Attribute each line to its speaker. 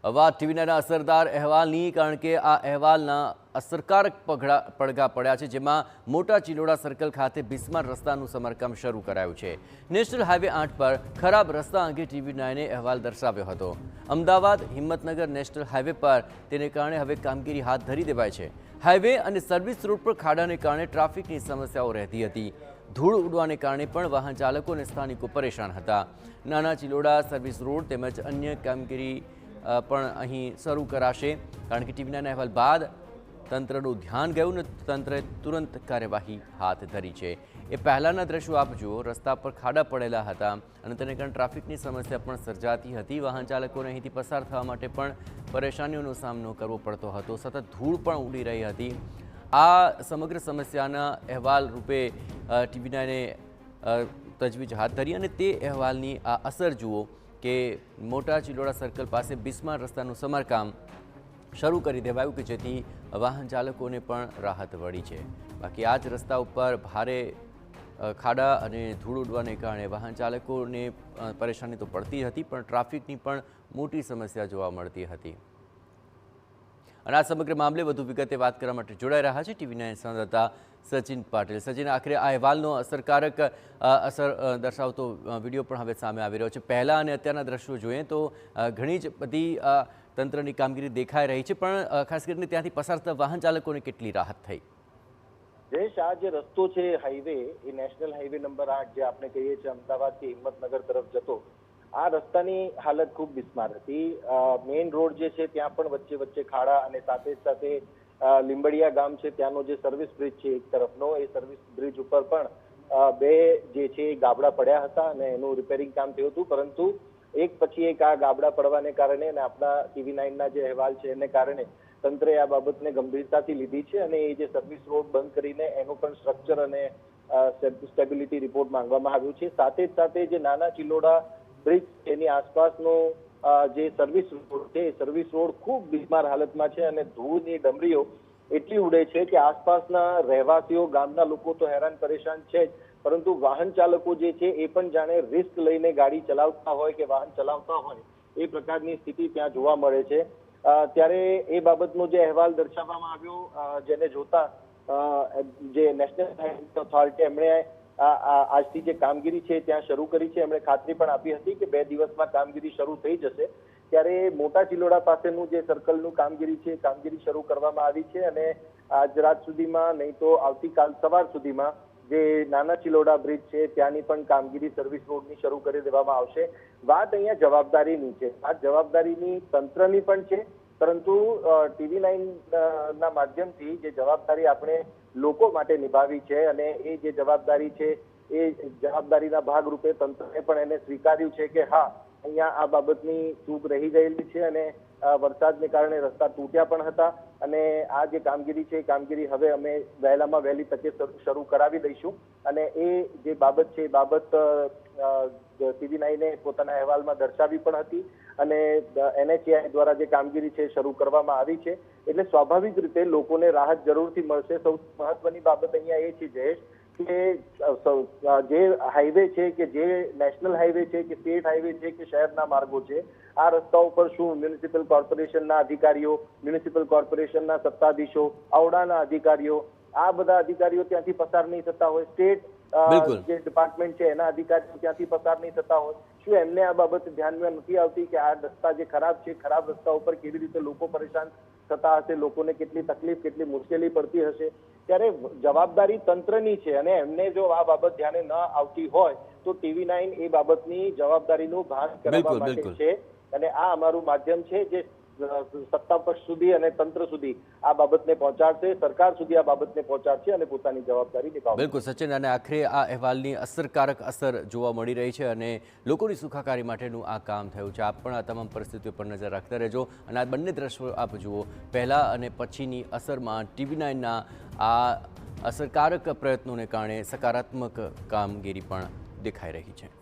Speaker 1: વાત ટીવીના અસરદાર અહેવાલની, કારણ કે આ અહેવાલના અસરકારક પડઘા પડ્યા છે, જેમાં મોટા ચિલોડા સર્કલ ખાતે બિસ્માર રસ્તાનું સમારકામ શરૂ કરાયું છે। નેશનલ હાઈવે 8 પર ખરાબ રસ્તા અંગે TV9એ અહેવાલ દર્શાવ્યો હતો। અમદાવાદ હિંમતનગર નેશનલ હાઈવે પર તેને કારણે હવે કામગીરી હાથ ધરી દેવાઈ છે। હાઈવે અને સર્વિસ રોડ પર ખાડાને કારણે ટ્રાફિકની સમસ્યાઓ રહેતી હતી। ધૂળ ઉડવાને કારણે પણ વાહન ચાલકો અને સ્થાનિકો પરેશાન હતા। નાના ચિલોડા સર્વિસ રોડ તેમજ અન્ય કામગીરી પણ અહીં શરૂ કરાશે, કારણ કે TV9ના અહેવાલ બાદ તંત્રનું ધ્યાન ગયું અને તંત્રએ તુરંત કાર્યવાહી હાથ ધરી છે। એ પહેલાંના દ્રશ્યો આપ જુઓ, રસ્તા પર ખાડા પડેલા હતા અને તેને કારણે ટ્રાફિકની સમસ્યા પણ સર્જાતી હતી। વાહન ચાલકોને અહીંથી પસાર થવા માટે પણ પરેશાનીઓનો સામનો કરવો પડતો હતો। સતત ધૂળ પણ ઉડી રહી હતી। આ સમગ્ર સમસ્યાના અહેવાલ રૂપે TV9એ તજવીજ હાથ ધરી અને તે અહેવાલની આ અસર જુઓ કે મોટા ચિલોડા સર્કલ પાસે બિસ્માર રસ્તાનું સમારકામ શરૂ કરી દેવાયું કે જેથી વાહન ચાલકોને પણ રાહત મળી છે। બાકી આ જ રસ્તા ઉપર ભારે ખાડા અને ધૂળ ઉડવાને કારણે વાહન ચાલકોને પરેશાની તો પડતી હતી, પણ ટ્રાફિકની પણ મોટી સમસ્યા જોવા મળતી હતી। અને આ સમગ્ર મામલે વધુ વિગતે વાત કરવા માટે જોડાઈ રહ્યા છે TV9 સંવાદદાતા સચિન પાટીલ। સચિન, આખરે આ અહેવાલનો અસરકારક અસર દર્શાવતો વિડીયો પણ હવે સામે આવી રહ્યો છે। પહેલાં અને અત્યારના દ્રશ્યો જોઈએ તો ઘણી જ બધી તંત્રની કામગીરી દેખાઈ રહી છે, પણ ખાસ કરીને ત્યાંથી પસાર થતા વાહન ચાલકોને કેટલી રાહત થઈ?
Speaker 2: જયેશ, આ જે રસ્તો છે હાઈવે, એ નેશનલ હાઈવે નંબર 8 જે આપણે કહીએ છીએ અમદાવાદથી હિંમતનગર તરફ જતો, આ રસ્તાની હાલત ખૂબ બિસ્માર હતી। મેઇન રોડ જે છે ત્યાં પણ વચ્ચે વચ્ચે ખાડા અને સાથે સાથે લીંબડિયા ગામ છે ત્યાંનો જે સર્વિસ બ્રિજ છે એક તરફનો, એ સર્વિસ બ્રિજ ઉપર પણ બે જે છે ગાબડા પડ્યા હતા અને એનું રિપેરિંગ કામ થયું હતું, પરંતુ એક પછી એક આ ગાબડા પડવાને કારણે અને આપણા TV9ના જે અહેવાલ છે એને કારણે તંત્રએ આ બાબતને ગંભીરતાથી લીધી છે અને એ જે સર્વિસ રોડ બંધ કરીને એનું પણ સ્ટ્રક્ચર અને સ્ટેબિલિટી રિપોર્ટ માંગવામાં આવ્યું છે। સાથે જ સાથે જે નાના ચિલોડા બ્રિજ એની આસપાસનો જે સર્વિસ રોડ છે એ સર્વિસ રોડ ખૂબ બિસ્માર હાલતમાં છે અને ધૂળની ડમરીઓ એટલી ઉડે છે કે આસપાસના રહેવાસીઓ, ગામના લોકો તો હેરાન પરેશાન છે જ, પરંતુ વાહન ચાલકો જે છે એ પણ જાણે રિસ્ક લઈને ગાડી ચલાવતા હોય કે વાહન ચલાવતા હોય એ પ્રકારની સ્થિતિ ત્યાં જોવા મળે છે। ત્યારે એ બાબતનો જે અહેવાલ દર્શાવવામાં આવ્યો, જેને જોતા જે નેશનલ હાઈવે ઓથોરિટી એમણે આજથી જે કામગીરી છે ત્યાં શરૂ કરી છે, એમણે ખાતરી પણ આપી હતી કે 2 દિવસમાં કામગીરી શરૂ થઈ જશે। ત્યારે મોટા ચિલોડા પાસેનું જે સર્કલનું કામગીરી છે, કામગીરી શરૂ કરવામાં આવી છે અને આજ રાત સુધીમાં નહીં તો આવતીકાલ સવાર સુધીમાં જે નાના ચિલોડા બ્રિજ છે ત્યાંની પણ કામગીરી સર્વિસ રોડની શરૂ કરી દેવામાં આવશે। વાત અહીંયા જવાબદારીની છે, આ જવાબદારીની તંત્રની પણ છે, પરંતુ TV9ના માધ્યમથી જે જવાબદારી આપણે લોકો માટે નિભાવી છે અને એ જે જવાબદારી છે એ જવાબદારીના ભાગરૂપે તંત્રએ પણ એને સ્વીકાર્યું છે કે હા, અહીંયા આ બાબતની ચૂક રહી ગયેલી છે અને વરસાદને કારણે રસ્તા તૂટ્યા પણ હતા અને આ જે કામગીરી છે એ કામગીરી હવે અમે વહેલામાં વહેલી તકે શરૂ કરાવી દઈશું અને એ જે બાબત છે એ બાબત TV9એ પોતાના અહેવાલમાં દર્શાવી પણ હતી અને NHAI દ્વારા જે કામગીરી છે શરૂ કરવામાં આવી છે, એટલે સ્વાભાવિક રીતે લોકોને રાહત જરૂરથી મળશે। સૌથી મહત્વની બાબત અહીંયા એ છે જયેશ કે જે હાઈવે છે કે જે નેશનલ હાઈવે છે કે સ્ટેટ હાઈવે છે કે શહેરના માર્ગો છે, આ રસ્તાઓ પર શું મ્યુનિસિપલ કોર્પોરેશનના અધિકારીઓ, મ્યુનિસિપલ કોર્પોરેશનના સત્તાધીશો, આવડાના અધિકારીઓ, આ બધા અધિકારીઓ ત્યાંથી પસાર નહીં થતા હોય, સ્ટેટ જે ડિપાર્ટમેન્ટ છે એના અધિકારીઓ ત્યાંથી પસાર નહીં થતા હોય, શું એમને આ બાબત ધ્યાનમાં નથી આવતી કે આ રસ્તા જે ખરાબ છે, ખરાબ રસ્તા ઉપર કેવી રીતે લોકો પરેશાન થતા હશે, લોકોને કેટલી તકલીફ, કેટલી મુશ્કેલી પડતી હશે? ત્યારે જવાબદારી તંત્રની છે અને એમને જો આ બાબત ધ્યાને ન આવતી હોય તો TV9 એ બાબતની જવાબદારીનું ભાન કરવા માટે છે અને આ અમારું માધ્યમ છે જે સત્તા પક્ષ સુધી અને તંત્ર સુધી આ બાબતને પહોંચાડશે, સરકાર સુધી આ બાબતને પહોંચાડશે અને પોતાની જવાબદારી નિભાવશે।
Speaker 1: બિલકુલ સચિન, અને આખરે આ અહેવાલની અસરકારક અસર જોવા મળી રહી છે અને લોકોની સુખાકારી માટેનું આ કામ થયું છે। આપ પણ આ તમામ પરિસ્થિતિઓ પર નજર રાખતા રહેજો અને આ બંને દ્રશ્યો આપ જુઓ, પહેલાં અને પછીની અસરમાં TV9ના આ અસરકારક પ્રયત્નોને કારણે સકારાત્મક કામગીરી પણ દેખાઈ રહી છે।